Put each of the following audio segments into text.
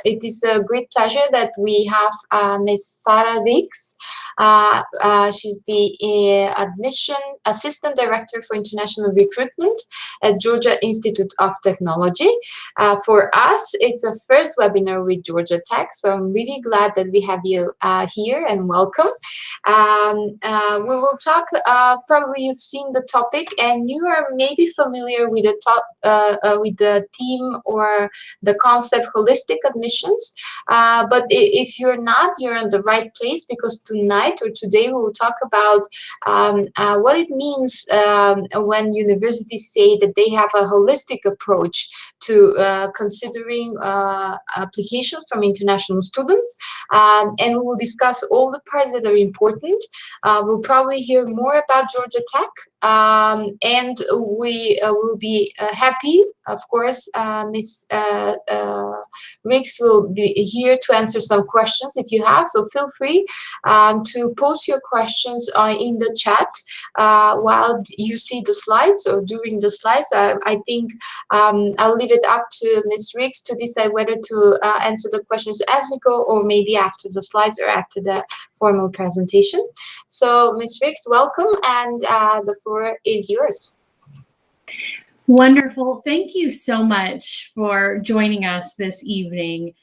it is a great pleasure that we have Ms. Sarah Rix. She's the Admission Assistant Director for International Recruitment at Georgia Institute of Technology. For us, it's a first webinar with Georgia Tech, so I'm really glad that we have you here, and welcome. We will talk, probably you've seen the topic and you are maybe familiar with the theme or the concept holistic admissions, but if you're not, you're in the right place, because tonight or today we will talk about what it means when universities say that they have a holistic approach to considering applications from international students, and we will discuss all the parts that are important. We'll probably hear more about Georgia Tech, and we will be happy, of course. Ms. Rix will be here to answer some questions if you have, so feel free to post your questions in the chat while you see the slides or during the slides. I think I'll leave it up to Ms. Rix to decide whether to answer the questions as we go, or maybe after the slides or after the formal presentation. So Ms. Rix, welcome, and the floor is yours. Wonderful. Thank you so much for joining us this evening.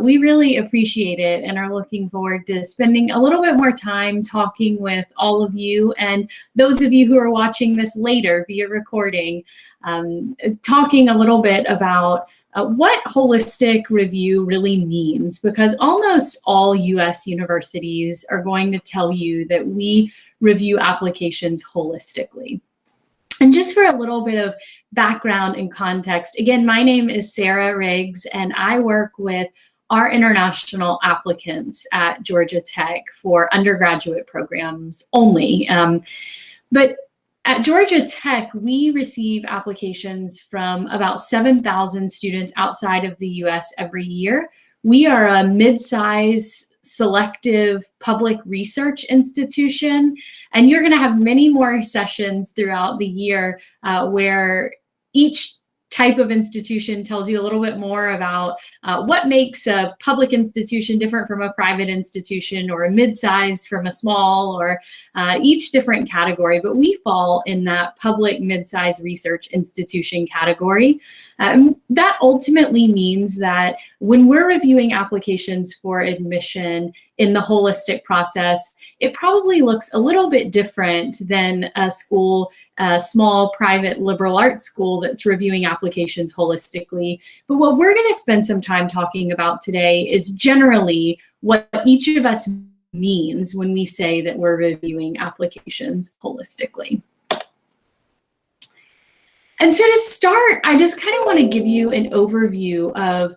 We really appreciate it and are looking forward to spending a little bit more time talking with all of you and those of you who are watching this later via recording, talking a little bit about what holistic review really means, because almost all U.S. universities are going to tell you that we review applications holistically. And just for a little bit of background and context, again, my name is Sarah Riggs, and I work with our international applicants at Georgia Tech for undergraduate programs only. But at Georgia Tech, we receive applications from about 7,000 students outside of the US every year. We are a mid-size selective public research institution, and you're going to have many more sessions throughout the year where each type of institution tells you a little bit more about what makes a public institution different from a private institution, or a mid-size from a small, or each different category. But we fall in that public mid-size research institution category. That ultimately means that when we're reviewing applications for admission in the holistic process, it probably looks a little bit different than a school, a small private liberal arts school that's reviewing applications holistically. But what we're going to spend some time talking about today is generally what each of us means when we say that we're reviewing applications holistically. And so to start, I just kind of want to give you an overview of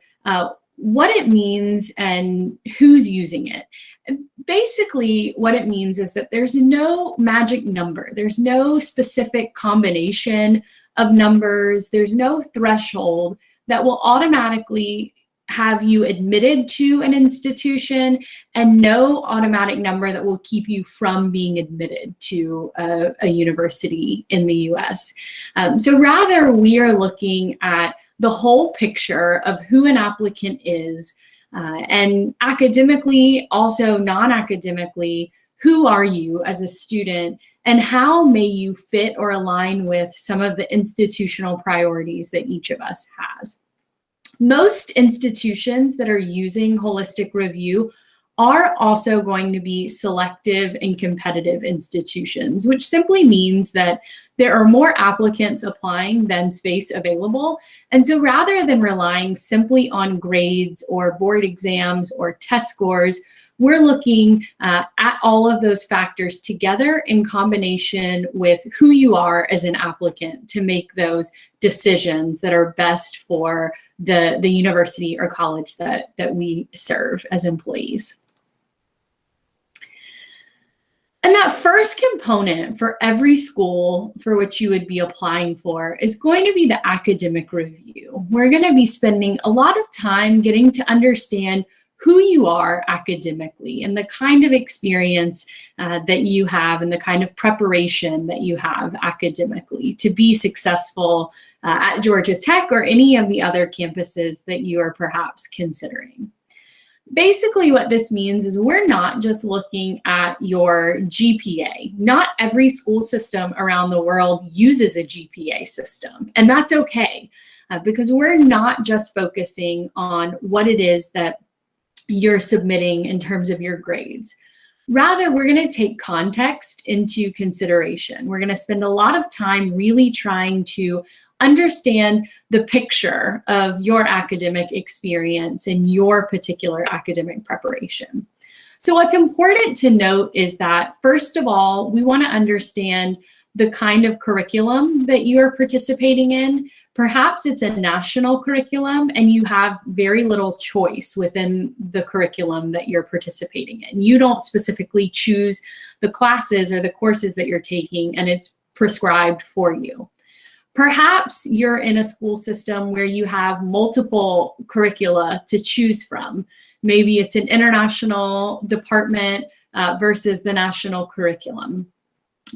what it means and who's using it. Basically, what it means is that there's no magic number. There's no specific combination of numbers. There's no threshold that will automatically have you admitted to an institution, and no automatic number that will keep you from being admitted to a university in the US. So rather, we are looking at the whole picture of who an applicant is, and academically, also non-academically, who are you as a student, and how may you fit or align with some of the institutional priorities that each of us has. Most institutions that are using holistic review are also going to be selective and competitive institutions, which simply means that there are more applicants applying than space available. And so rather than relying simply on grades or board exams or test scores, we're looking at all of those factors together in combination with who you are as an applicant to make those decisions that are best for the university or college that we serve as employees. And that first component for every school for which you would be applying for is going to be the academic review. We're going to be spending a lot of time getting to understand who you are academically and the kind of experience that you have and the kind of preparation that you have academically to be successful at Georgia Tech or any of the other campuses that you are perhaps considering. Basically, what this means is we're not just looking at your GPA. Not every school system around the world uses a GPA system, and that's okay, because we're not just focusing on what it is that you're submitting in terms of your grades. Rather, we're going to take context into consideration. We're going to spend a lot of time really trying to understand the picture of your academic experience and your particular academic preparation. So what's important to note is that, first of all, we want to understand the kind of curriculum that you are participating in. Perhaps it's a national curriculum and you have very little choice within the curriculum that you're participating in. You don't specifically choose the classes or the courses that you're taking, and it's prescribed for you. Perhaps you're in a school system where you have multiple curricula to choose from. Maybe it's an international department versus the national curriculum.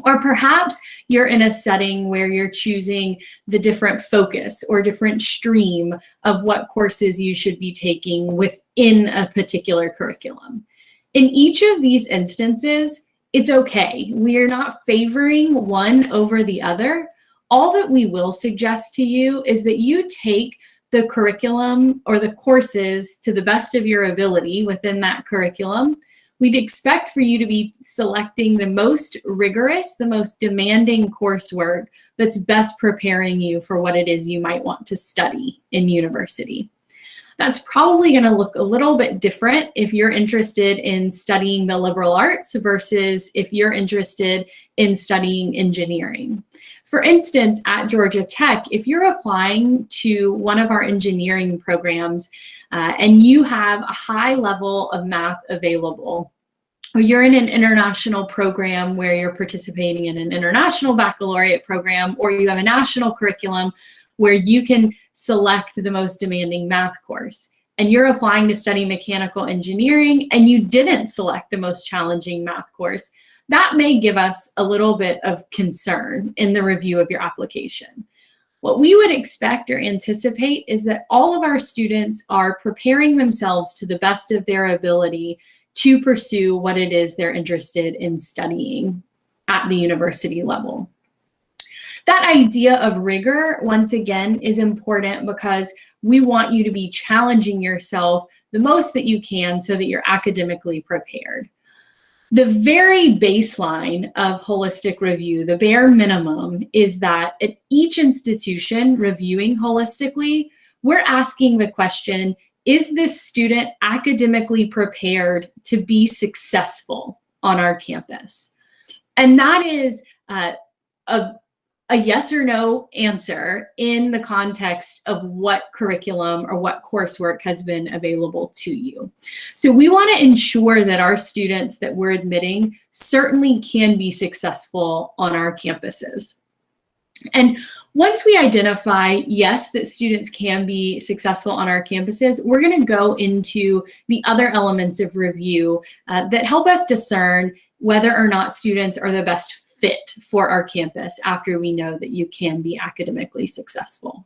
Or perhaps you're in a setting where you're choosing the different focus or different stream of what courses you should be taking within a particular curriculum. In each of these instances, it's okay. We are not favoring one over the other. All that we will suggest to you is that you take the curriculum or the courses to the best of your ability within that curriculum. We'd expect for you to be selecting the most rigorous, the most demanding coursework that's best preparing you for what it is you might want to study in university. That's probably going to look a little bit different if you're interested in studying the liberal arts versus if you're interested in studying engineering. For instance, at Georgia Tech, if you're applying to one of our engineering programs and you have a high level of math available, or you're in an international program where you're participating in an international baccalaureate program, or you have a national curriculum where you can select the most demanding math course, and you're applying to study mechanical engineering and you didn't select the most challenging math course, that may give us a little bit of concern in the review of your application. What we would expect or anticipate is that all of our students are preparing themselves to the best of their ability to pursue what it is they're interested in studying at the university level. That idea of rigor, once again, is important because we want you to be challenging yourself the most that you can so that you're academically prepared. The very baseline of holistic review, the bare minimum, is that at each institution reviewing holistically, we're asking the question, is this student academically prepared to be successful on our campus? And that is a yes or no answer in the context of what curriculum or what coursework has been available to you. So we want to ensure that our students that we're admitting certainly can be successful on our campuses. And once we identify, yes, that students can be successful on our campuses, we're going to go into the other elements of review that help us discern whether or not students are the best fit for our campus after we know that you can be academically successful.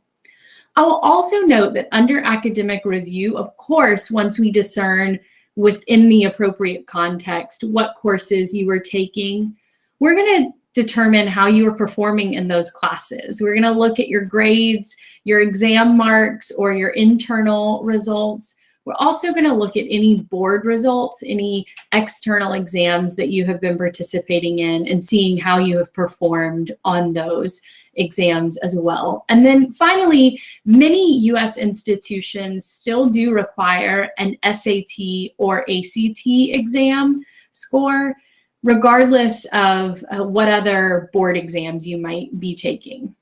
I will also note that under academic review, of course, once we discern within the appropriate context what courses you were taking, we're going to determine how you are performing in those classes. We're going to look at your grades, your exam marks, or your internal results. We're also going to look at any board results, any external exams that you have been participating in, and seeing how you have performed on those exams as well. And then finally, many US institutions still do require an SAT or ACT exam score, regardless of what other board exams you might be taking.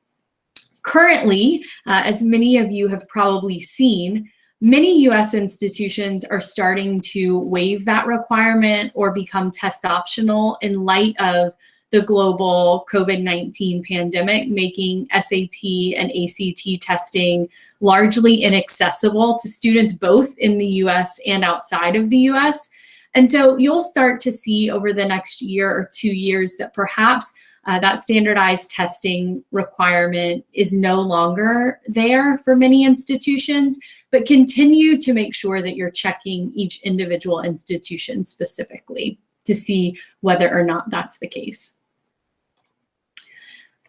Currently, as many of you have probably seen, many US institutions are starting to waive that requirement or become test optional in light of the global COVID-19 pandemic, making SAT and ACT testing largely inaccessible to students both in the US and outside of the US. And so you'll start to see over the next year or 2 years that perhaps that standardized testing requirement is no longer there for many institutions, but continue to make sure that you're checking each individual institution specifically to see whether or not that's the case.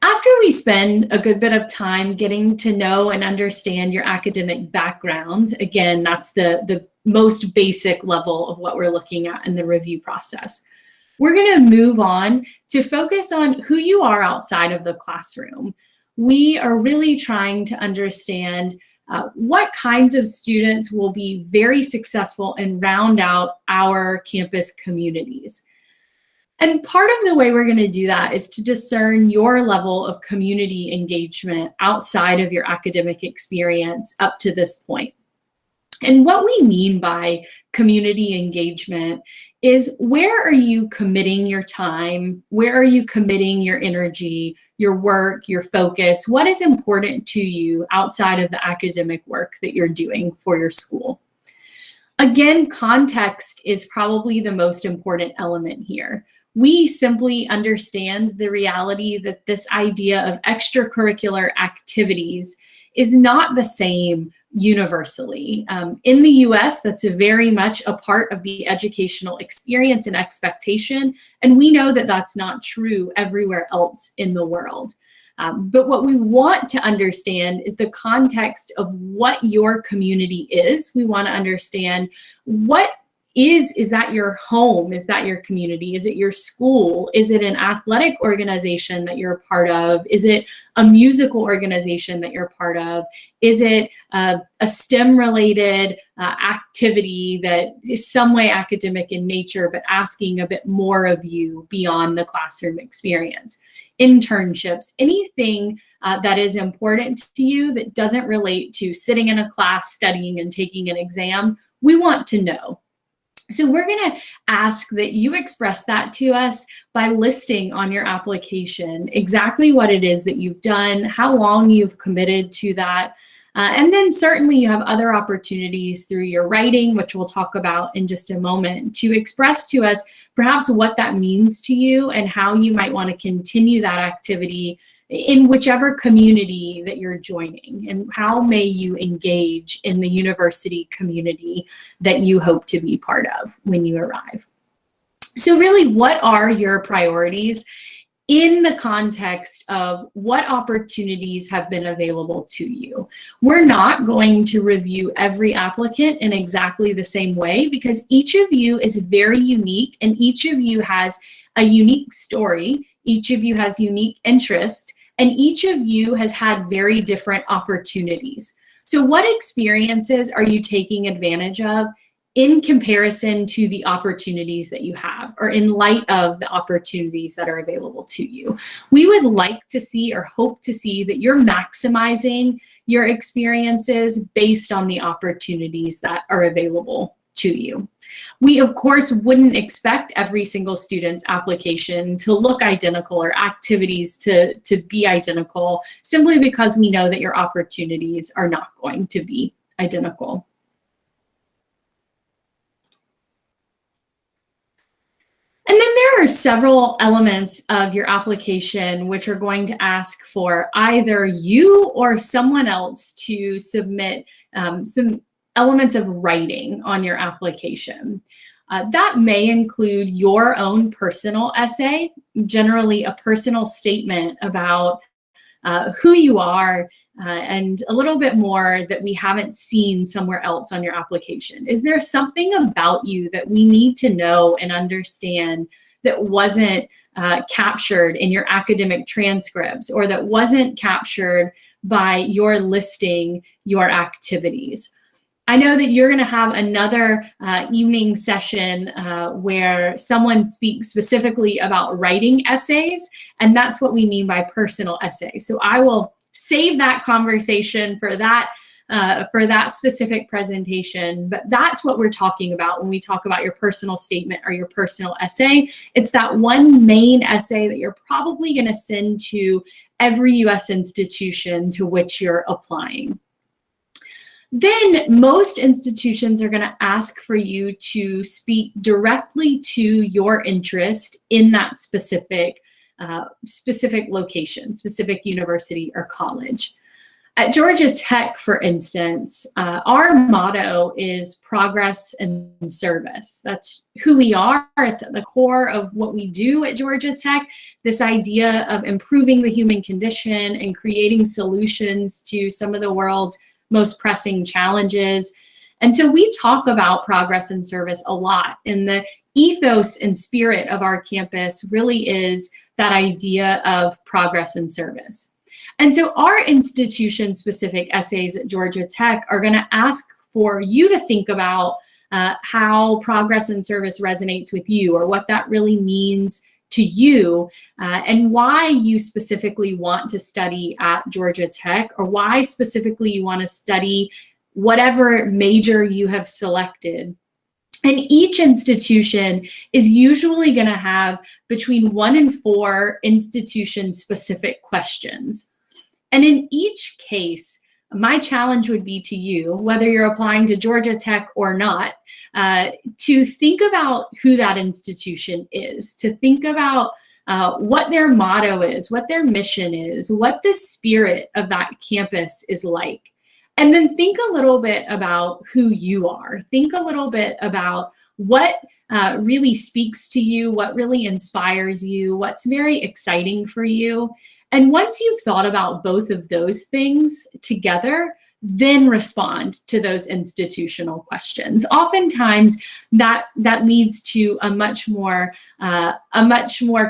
After we spend a good bit of time getting to know and understand your academic background, again, that's the most basic level of what we're looking at in the review process. We're going to move on to focus on who you are outside of the classroom. We are really trying to understand what kinds of students will be very successful and round out our campus communities. And part of the way we're going to do that is to discern your level of community engagement outside of your academic experience up to this point. And what we mean by community engagement is, where are you committing your time? Where are you committing your energy, your work, your focus? What is important to you outside of the academic work that you're doing for your school? Again, context is probably the most important element here. We simply understand the reality that this idea of extracurricular activities is not the same universally. In the US, that's very much a part of the educational experience and expectation, and we know that that's not true everywhere else in the world. But what we want to understand is the context of what your community is. We want to understand, what is that your home? Is that your community? Is it your school? Is it an athletic organization that you're a part of? Is it a musical organization that you're a part of? Is it a STEM-related activity that is some way academic in nature, but asking a bit more of you beyond the classroom experience? Internships, anything that is important to you that doesn't relate to sitting in a class, studying, and taking an exam, we want to know. So we're going to ask that you express that to us by listing on your application exactly what it is that you've done, how long you've committed to that. And then certainly you have other opportunities through your writing, which we'll talk about in just a moment, to express to us perhaps what that means to you and how you might want to continue that activity in whichever community that you're joining, and how may you engage in the university community that you hope to be part of when you arrive. So really, what are your priorities in the context of what opportunities have been available to you? We're not going to review every applicant in exactly the same way, because each of you is very unique and each of you has a unique story, each of you has unique interests, and each of you has had very different opportunities. So what experiences are you taking advantage of in comparison to the opportunities that you have, or in light of the opportunities that are available to you? We would like to see, or hope to see, that you're maximizing your experiences based on the opportunities that are available to you. We, of course, wouldn't expect every single student's application to look identical or activities to be identical, simply because we know that your opportunities are not going to be identical. And then there are several elements of your application which are going to ask for either you or someone else to submit some elements of writing on your application. That may include your own personal essay, generally a personal statement about who you are, and a little bit more that we haven't seen somewhere else on your application. Is there something about you that we need to know and understand that wasn't captured in your academic transcripts, or that wasn't captured by your listing your activities? I know that you're going to have another evening session where someone speaks specifically about writing essays, and that's what we mean by personal essay. So I will save that conversation for that specific presentation, but that's what we're talking about when we talk about your personal statement or your personal essay. It's that one main essay that you're probably going to send to every US institution to which you're applying. Then most institutions are going to ask for you to speak directly to your interest in that specific location, specific university or college. At Georgia Tech, for instance, our motto is progress and service. That's who we are. It's at the core of what we do at Georgia Tech, this idea of improving the human condition and creating solutions to some of the world's most pressing challenges. And so we talk about progress and service a lot. And the ethos and spirit of our campus really is that idea of progress and service. And so our institution-specific essays at Georgia Tech are going to ask for you to think about how progress and service resonates with you, or what that really means to you, and why you specifically want to study at Georgia Tech, or why specifically you want to study whatever major you have selected. And each institution is usually going to have between 1 and 4 institution-specific questions. And in each case, my challenge would be to you, whether you're applying to Georgia Tech or not, to think about who that institution is, to think about what their motto is, what their mission is, what the spirit of that campus is like. And then think a little bit about who you are. Think a little bit about what really speaks to you, what really inspires you, what's very exciting for you. And once you've thought about both of those things together, then respond to those institutional questions. Oftentimes, that leads to a much more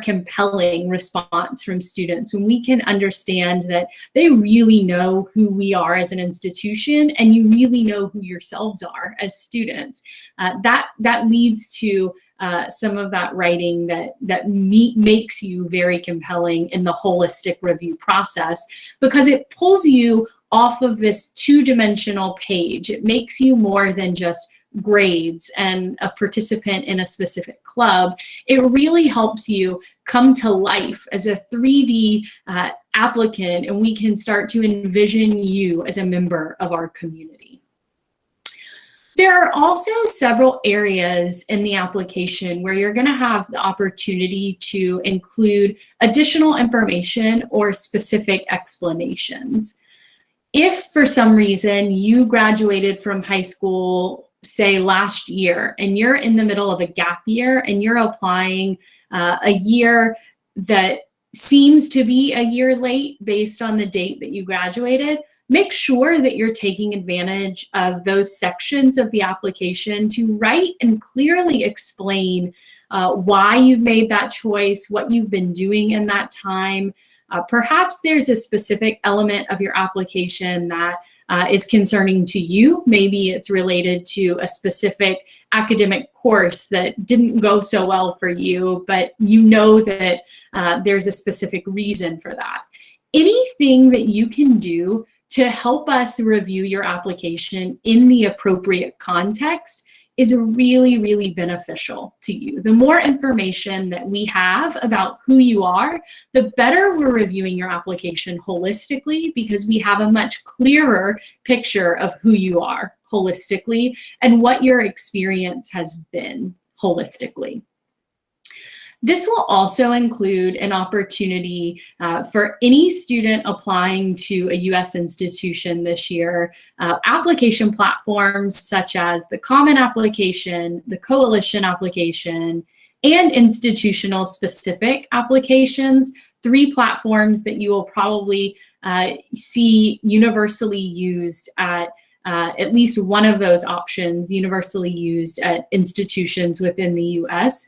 compelling response from students when we can understand that they really know who we are as an institution, and you really know who yourselves are as students. That leads to some of that writing that makes you very compelling in the holistic review process, because it pulls you off of this two-dimensional page. It makes you more than just grades and a participant in a specific club. It really helps you come to life as a 3D applicant, and we can start to envision you as a member of our community. There are also several areas in the application where you're going to have the opportunity to include additional information or specific explanations. If for some reason you graduated from high school, say last year, and you're in the middle of a gap year and you're applying a year that seems to be a year late based on the date that you graduated, make sure that you're taking advantage of those sections of the application to write and clearly explain why you've made that choice, what you've been doing in that time. Perhaps there's a specific element of your application that is concerning to you. Maybe it's related to a specific academic course that didn't go so well for you, but you know that there's a specific reason for that. Anything that you can do to help us review your application in the appropriate context is really, really beneficial to you. The more information that we have about who you are, the better we're reviewing your application holistically, because we have a much clearer picture of who you are holistically and what your experience has been holistically. This will also include an opportunity for any student applying to a U.S. institution this year. Application platforms such as the Common Application, the Coalition Application, and institutional specific applications, 3 platforms that you will probably see universally used at least one of those options, universally used at institutions within the U.S.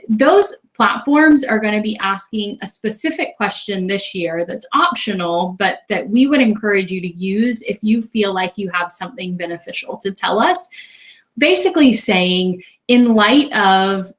Those platforms are going to be asking a specific question this year that's optional, but that we would encourage you to use if you feel like you have something beneficial to tell us. Basically saying, in light of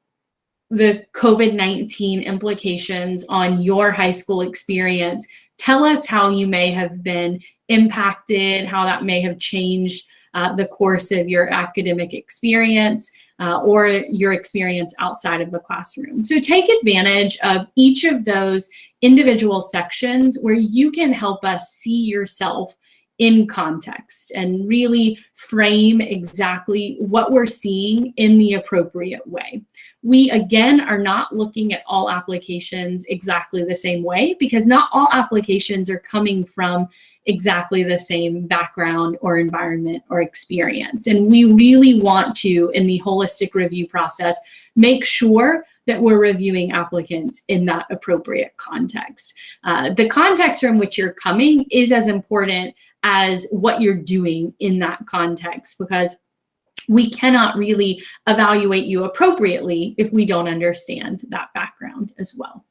the COVID-19 implications on your high school experience, tell us how you may have been impacted, how that may have changed the course of your academic experience or your experience outside of the classroom. So take advantage of each of those individual sections where you can help us see yourself in context and really frame exactly what we're seeing in the appropriate way. We, again, are not looking at all applications exactly the same way, because not all applications are coming from exactly the same background or environment or experience. And we really want to, in the holistic review process, make sure that we're reviewing applicants in that appropriate context. The context from which you're coming is as important as what you're doing in that context, because we cannot really evaluate you appropriately if we don't understand that background as well.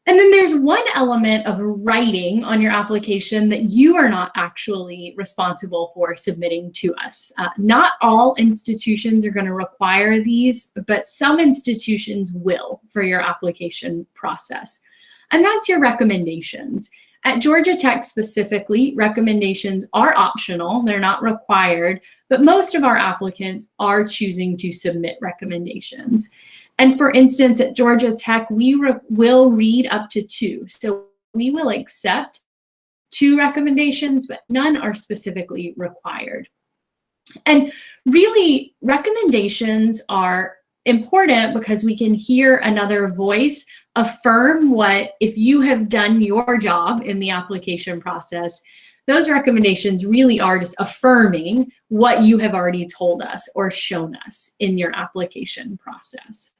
And then there's one element of writing on your application that you are not actually responsible for submitting to us. Not all institutions are going to require these, but some institutions will for your application process. And that's your recommendations. At Georgia Tech specifically, recommendations are optional. They're not required, but most of our applicants are choosing to submit recommendations. And for instance, at Georgia Tech, we will read up to 2. So we will accept 2 recommendations, but none are specifically required. And really, recommendations are important because we can hear another voice affirm what, if you have done your job in the application process, those recommendations really are just affirming what you have already told us or shown us in your application process.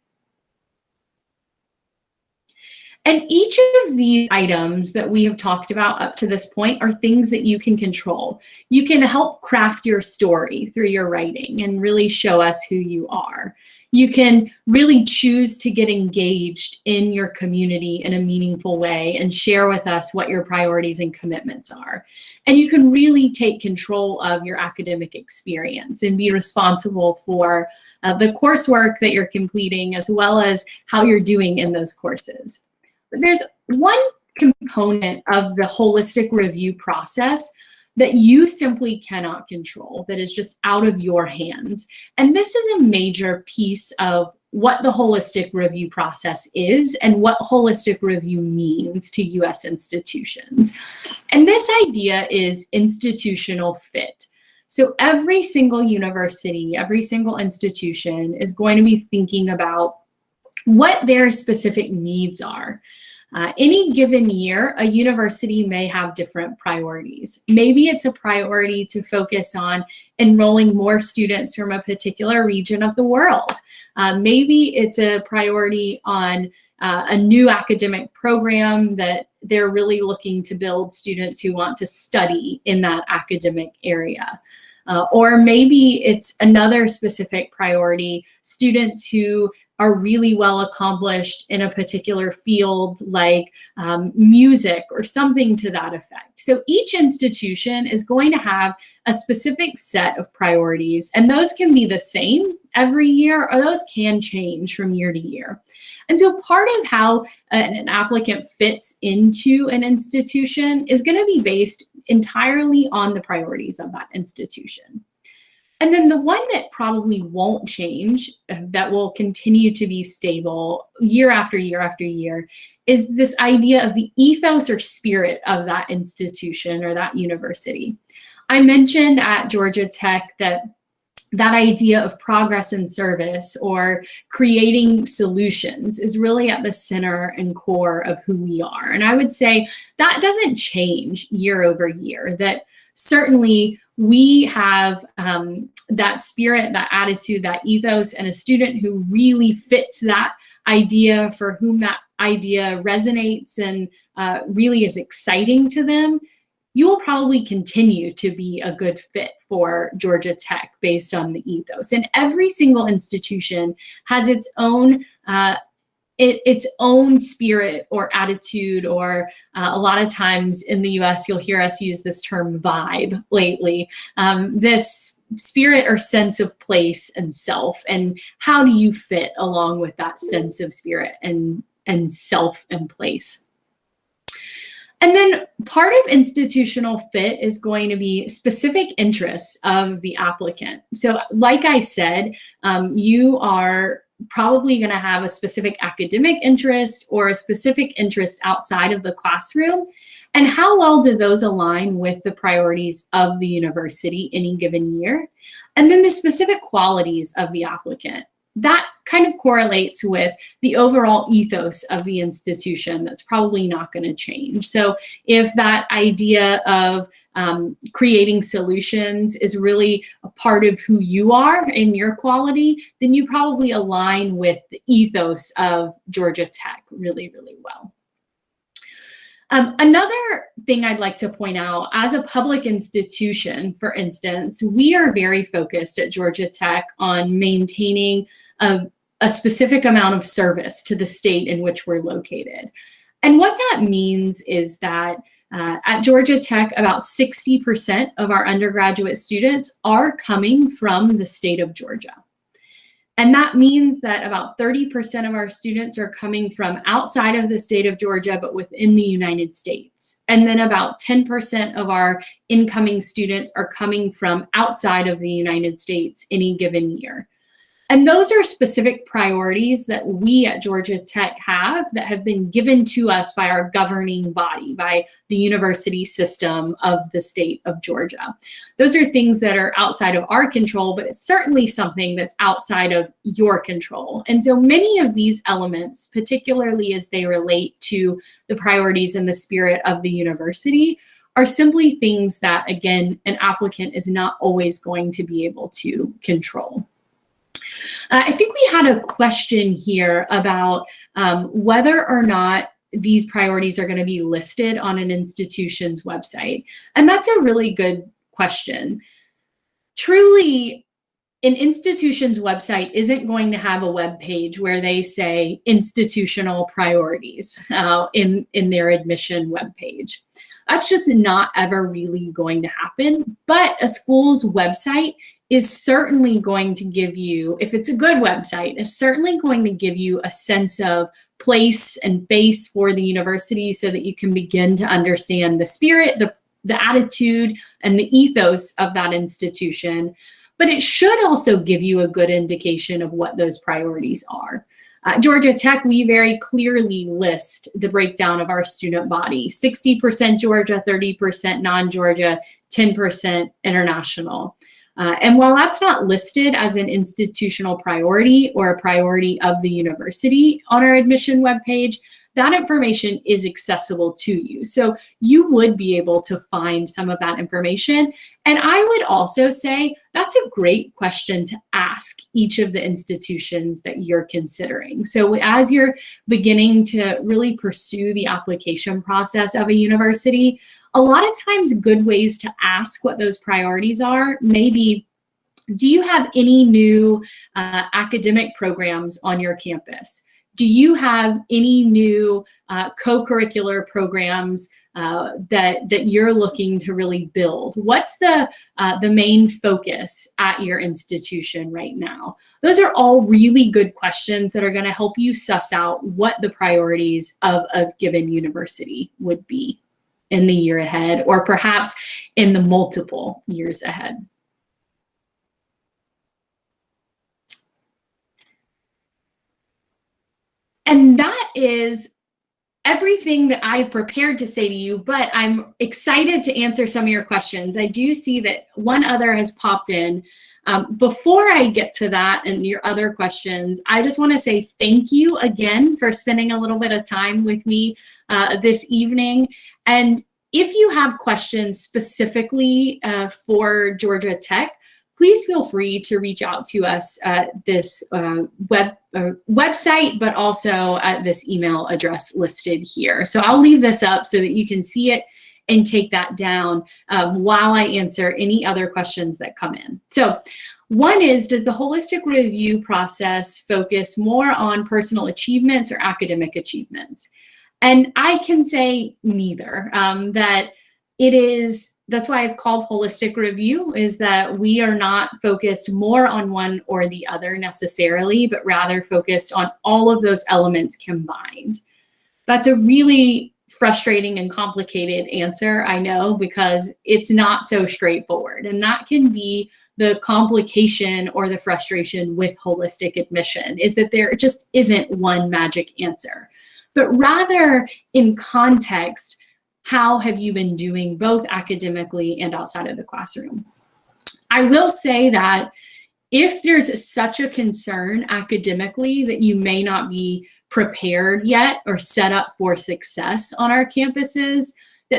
And each of these items that we have talked about up to this point are things that you can control. You can help craft your story through your writing and really show us who you are. You can really choose to get engaged in your community in a meaningful way and share with us what your priorities and commitments are. And you can really take control of your academic experience and be responsible for the coursework that you're completing, as well as how you're doing in those courses. But there's one component of the holistic review process that you simply cannot control, that is just out of your hands. And this is a major piece of what the holistic review process is and what holistic review means to U.S. institutions. And this idea is institutional fit. So every single university, every single institution is going to be thinking about what their specific needs are. Any given year, a university may have different priorities. Maybe it's a priority to focus on enrolling more students from a particular region of the world. Maybe it's a priority on a new academic program that they're really looking to build students who want to study in that academic area. Or maybe it's another specific priority, students who are really well accomplished in a particular field like music or something to that effect. So each institution is going to have a specific set of priorities, and those can be the same every year, or those can change from year to year. And so part of how an applicant fits into an institution is going to be based entirely on the priorities of that institution. And then the one that probably won't change, that will continue to be stable year after year after year, is this idea of the ethos or spirit of that institution or that university. I mentioned at Georgia Tech that idea of progress and service, or creating solutions, is really at the center and core of who we are. And I would say that doesn't change year over year, that certainly we have that spirit, that attitude, that ethos, and a student who really fits that idea, for whom that idea resonates and really is exciting to them, you will probably continue to be a good fit for Georgia Tech based on the ethos. And every single institution has its own spirit or attitude, or a lot of times in the US, you'll hear us use this term vibe lately. This spirit or sense of place and self, and how do you fit along with that sense of spirit and self and place. And then part of institutional fit is going to be specific interests of the applicant. So like I said, you are probably going to have a specific academic interest or a specific interest outside of the classroom. And how well do those align with the priorities of the university any given year? And then the specific qualities of the applicant. That kind of correlates with the overall ethos of the institution that's probably not going to change. So if that idea of creating solutions is really a part of who you are and your quality, then you probably align with the ethos of Georgia Tech really, really well. Another thing I'd like to point out, as a public institution, for instance, we are very focused at Georgia Tech on maintaining a specific amount of service to the state in which we're located. And what that means is that at Georgia Tech, about 60% of our undergraduate students are coming from the state of Georgia. And that means that about 30% of our students are coming from outside of the state of Georgia, but within the United States. And then about 10% of our incoming students are coming from outside of the United States any given year. And those are specific priorities that we at Georgia Tech have that have been given to us by our governing body, by the university system of the state of Georgia. Those are things that are outside of our control, but it's certainly something that's outside of your control. And so many of these elements, particularly as they relate to the priorities and the spirit of the university, are simply things that, again, an applicant is not always going to be able to control. I think we had a question here about whether or not these priorities are going to be listed on an institution's website. And that's a really good question. Truly, an institution's website isn't going to have a web page where they say institutional priorities in their admission web page. That's just not ever really going to happen. But a school's website is certainly going to give you, if it's a good website, is certainly going to give you a sense of place and face for the university so that you can begin to understand the spirit, the attitude, and the ethos of that institution. But it should also give you a good indication of what those priorities are. Georgia Tech, we very clearly list the breakdown of our student body: 60% Georgia, 30% non-Georgia, 10% international. And while that's not listed as an institutional priority or a priority of the university on our admission webpage, that information is accessible to you. So you would be able to find some of that information. And I would also say that's a great question to ask each of the institutions that you're considering. So as you're beginning to really pursue the application process of a university, a lot of times good ways to ask what those priorities are, maybe, do you have any new academic programs on your campus? Do you have any new co-curricular programs that you're looking to really build? What's the main focus at your institution right now? Those are all really good questions that are going to help you suss out what the priorities of a given university would be in the year ahead, or perhaps in the multiple years ahead. And that is everything that I've prepared to say to you, but I'm excited to answer some of your questions. I do see that one other has popped in. Before I get to that and your other questions, I just want to say thank you again for spending a little bit of time with me this evening. And if you have questions specifically for Georgia Tech, please feel free to reach out to us at this website, but also at this email address listed here. So I'll leave this up so that you can see it and take that down while I answer any other questions that come in. So one is, does the holistic review process focus more on personal achievements or academic achievements? And I can say neither, that it is, that's why it's called holistic review, is that we are not focused more on one or the other necessarily, but rather focused on all of those elements combined. That's a really frustrating and complicated answer, I know, because it's not so straightforward. And that can be the complication or the frustration with holistic admission, is that there just isn't one magic answer, but rather in context, how have you been doing both academically and outside of the classroom? I will say that if there's such a concern academically that you may not be prepared yet or set up for success on our campuses,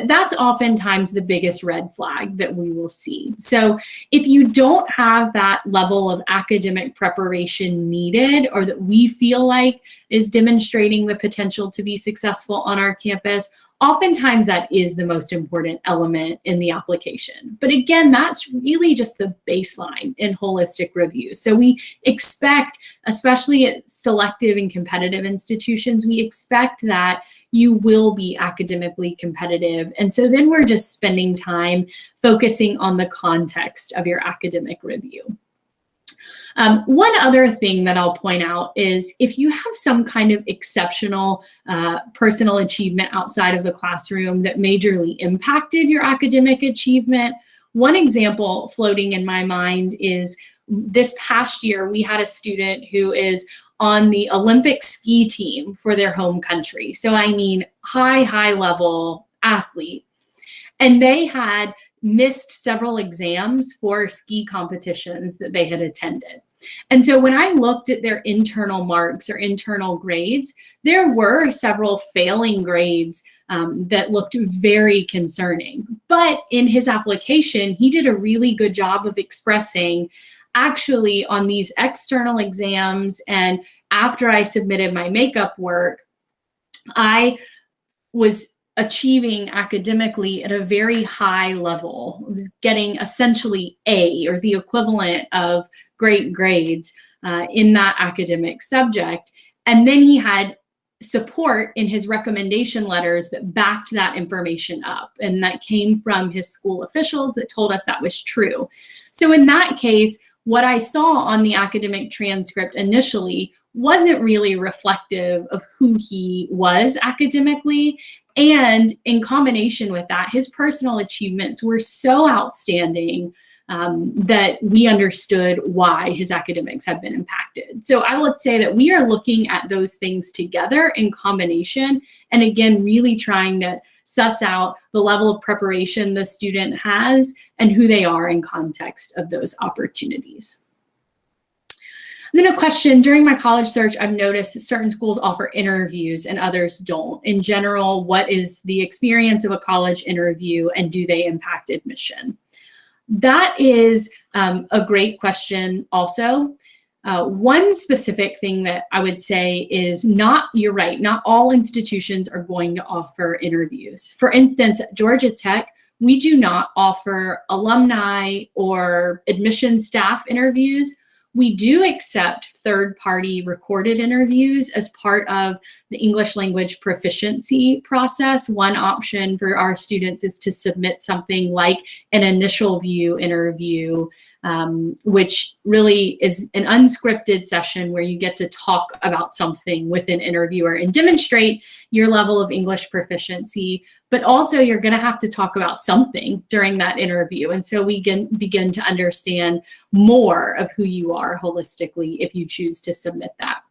that's oftentimes the biggest red flag that we will see. So if you don't have that level of academic preparation needed, or that we feel like is demonstrating the potential to be successful on our campus, oftentimes that is the most important element in the application. But again, that's really just the baseline in holistic review. So we expect, especially at selective and competitive institutions, we expect that you will be academically competitive. And so then we're just spending time focusing on the context of your academic review. One other thing that I'll point out is if you have some kind of exceptional personal achievement outside of the classroom that majorly impacted your academic achievement, one example floating in my mind is this past year, we had a student who is on the Olympic ski team for their home country. So I mean, high level athlete. And they had missed several exams for ski competitions that they had attended. And so when I looked at their internal marks or internal grades, there were several failing grades that looked very concerning. But in his application, he did a really good job of expressing, actually, on these external exams and after I submitted my makeup work, I was achieving academically at a very high level. I was getting essentially A, or the equivalent of great grades in that academic subject. And then he had support in his recommendation letters that backed that information up. And that came from his school officials that told us that was true. So in that case, what I saw on the academic transcript initially wasn't really reflective of who he was academically. And in combination with that, his personal achievements were so outstanding that we understood why his academics had been impacted. So I would say that we are looking at those things together in combination, and again, really trying to suss out the level of preparation the student has and who they are in context of those opportunities. And then a question, during my college search, I've noticed that certain schools offer interviews and others don't. In general, what is the experience of a college interview and do they impact admission? That is a great question also. One specific thing that I would say is you're right, not all institutions are going to offer interviews. For instance, at Georgia Tech, we do not offer alumni or admission staff interviews. We do accept third-party recorded interviews as part of the English language proficiency process. One option for our students is to submit something like an initial view interview, which really is an unscripted session where you get to talk about something with an interviewer and demonstrate your level of English proficiency, but also you're going to have to talk about something during that interview. And so we can begin to understand more of who you are holistically if you choose to submit that.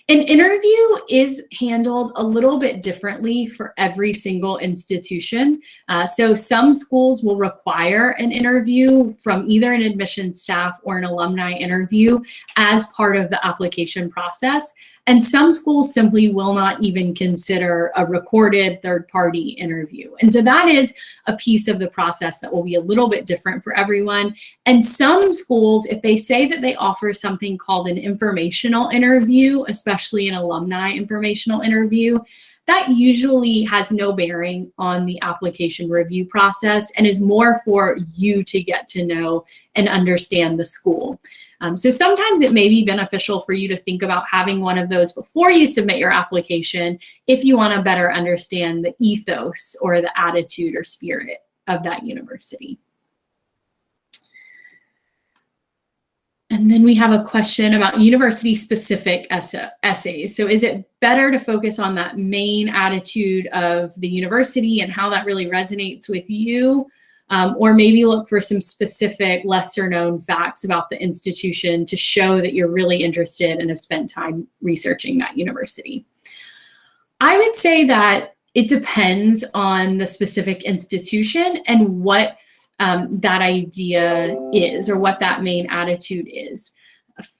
An interview is handled a little bit differently for every single institution. So some schools will require an interview from either an admission staff or an alumni interview as part of the application process. And some schools simply will not even consider a recorded third-party interview. And so that is a piece of the process that will be a little bit different for everyone. And some schools, if they say that they offer something called an informational interview, especially an alumni informational interview, that usually has no bearing on the application review process and is more for you to get to know and understand the school. So sometimes it may be beneficial for you to think about having one of those before you submit your application if you want to better understand the ethos or the attitude or spirit of that university. And then we have a question about university-specific essays. So is it better to focus on that main attitude of the university and how that really resonates with you? Or maybe look for some specific lesser-known facts about the institution to show that you're really interested and have spent time researching that university? I would say that it depends on the specific institution and what that idea is, or what that main attitude is.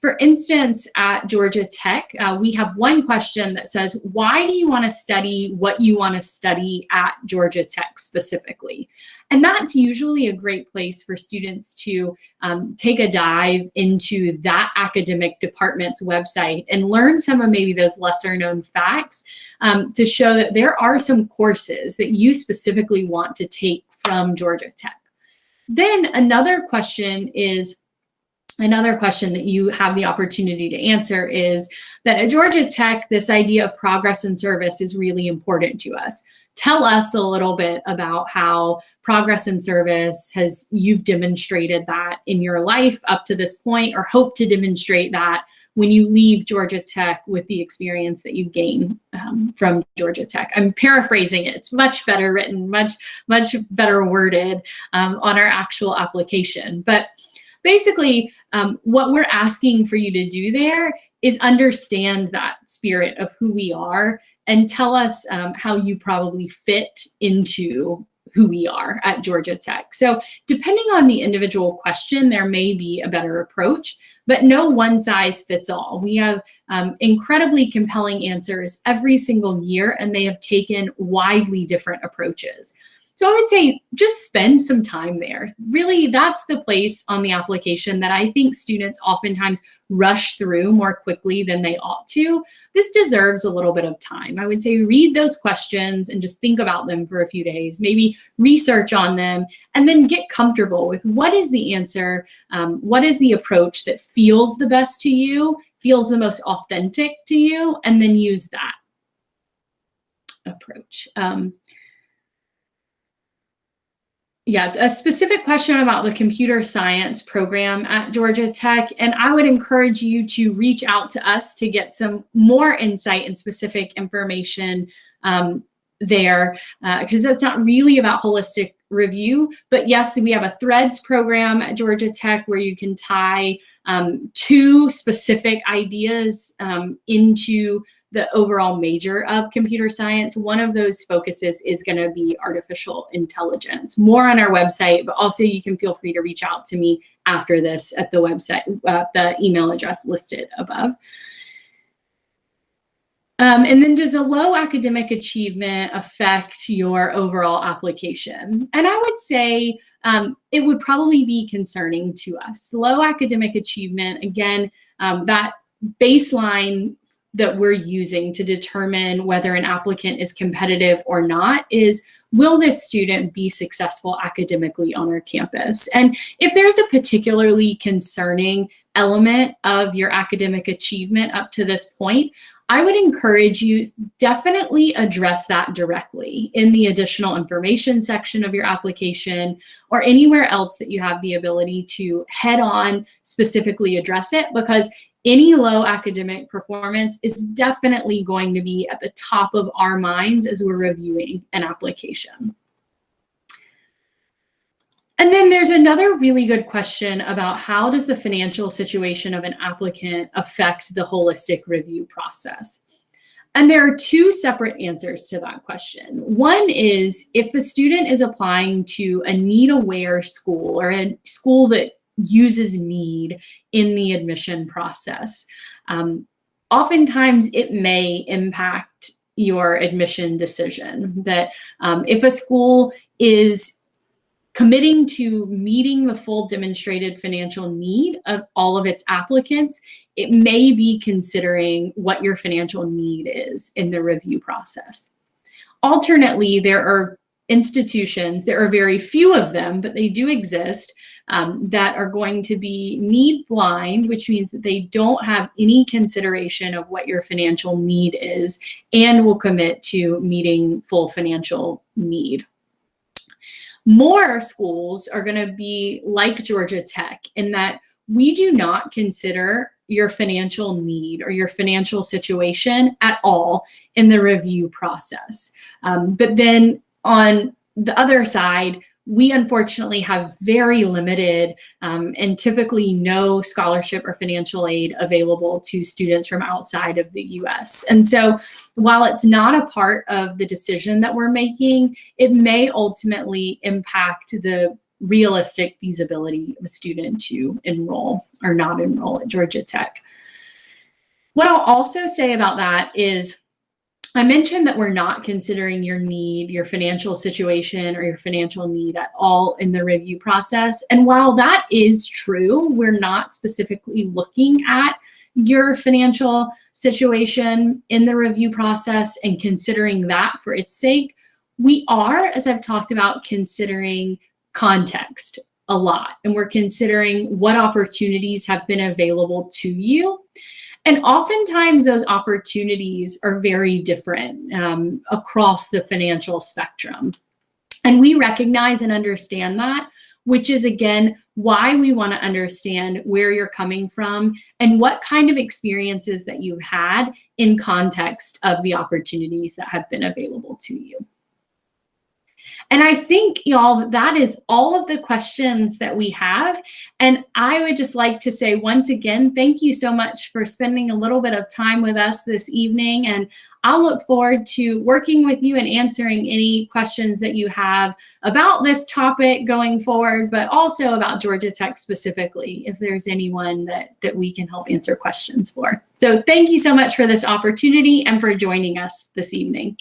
For instance, at Georgia Tech, we have one question that says, why do you want to study what you want to study at Georgia Tech specifically? And that's usually a great place for students to take a dive into that academic department's website and learn some of maybe those lesser known facts to show that there are some courses that you specifically want to take from Georgia Tech. Then another question that you have the opportunity to answer is that at Georgia Tech, this idea of progress and service is really important to us. Tell us a little bit about how progress and service you've demonstrated that in your life up to this point, or hope to demonstrate that when you leave Georgia Tech with the experience that you gain from Georgia Tech. I'm paraphrasing it. It's much better written, much better worded on our actual application. But basically, what we're asking for you to do there is understand that spirit of who we are and tell us how you probably fit into who we are at Georgia Tech. So depending on the individual question, there may be a better approach, but no one size fits all. We have incredibly compelling answers every single year, and they have taken widely different approaches. So I would say just spend some time there. Really, that's the place on the application that I think students oftentimes rush through more quickly than they ought to. This deserves a little bit of time. I would say read those questions and just think about them for a few days, maybe research on them, and then get comfortable with what is the answer, what is the approach that feels the best to you, feels the most authentic to you, and then use that approach. Yeah, a specific question about the computer science program at Georgia Tech, and I would encourage you to reach out to us to get some more insight and specific information there, because that's not really about holistic review. But yes, we have a threads program at Georgia Tech where you can tie two specific ideas into the overall major of computer science. One of those focuses is going to be artificial intelligence. More on our website, but also you can feel free to reach out to me after this at the website, the email address listed above. And then, does a low academic achievement affect your overall application? And I would say it would probably be concerning to us. Low academic achievement, again, that baseline that we're using to determine whether an applicant is competitive or not is, will this student be successful academically on our campus? And if there's a particularly concerning element of your academic achievement up to this point, I would encourage you definitely address that directly in the additional information section of your application or anywhere else that you have the ability to head on specifically address it, because any low academic performance is definitely going to be at the top of our minds as we're reviewing an application. And then there's another really good question about how does the financial situation of an applicant affect the holistic review process? And there are two separate answers to that question. One is if the student is applying to a need-aware school or a school that uses need in the admission process, oftentimes it may impact your admission decision. That if a school is committing to meeting the full demonstrated financial need of all of its applicants, it may be considering what your financial need is in the review process. Alternately, there are institutions, there are very few of them, but they do exist, that are going to be need blind, which means that they don't have any consideration of what your financial need is and will commit to meeting full financial need. More schools are going to be like Georgia Tech in that we do not consider your financial need or your financial situation at all in the review process. But then on the other side, we unfortunately have very limited and typically no scholarship or financial aid available to students from outside of the US. And so while it's not a part of the decision that we're making, it may ultimately impact the realistic feasibility of a student to enroll or not enroll at Georgia Tech. What I'll also say about that is, I mentioned that we're not considering your need, your financial situation, or your financial need at all in the review process. And while that is true, we're not specifically looking at your financial situation in the review process and considering that for its sake. We are, as I've talked about, considering context a lot, and we're considering what opportunities have been available to you. And oftentimes those opportunities are very different across the financial spectrum. And we recognize and understand that, which is, again, why we want to understand where you're coming from and what kind of experiences that you've had in context of the opportunities that have been available to you. And I think, y'all, that is all of the questions that we have. And I would just like to say once again, thank you so much for spending a little bit of time with us this evening. And I'll look forward to working with you and answering any questions that you have about this topic going forward, but also about Georgia Tech specifically, if there's anyone that we can help answer questions for. So thank you so much for this opportunity and for joining us this evening.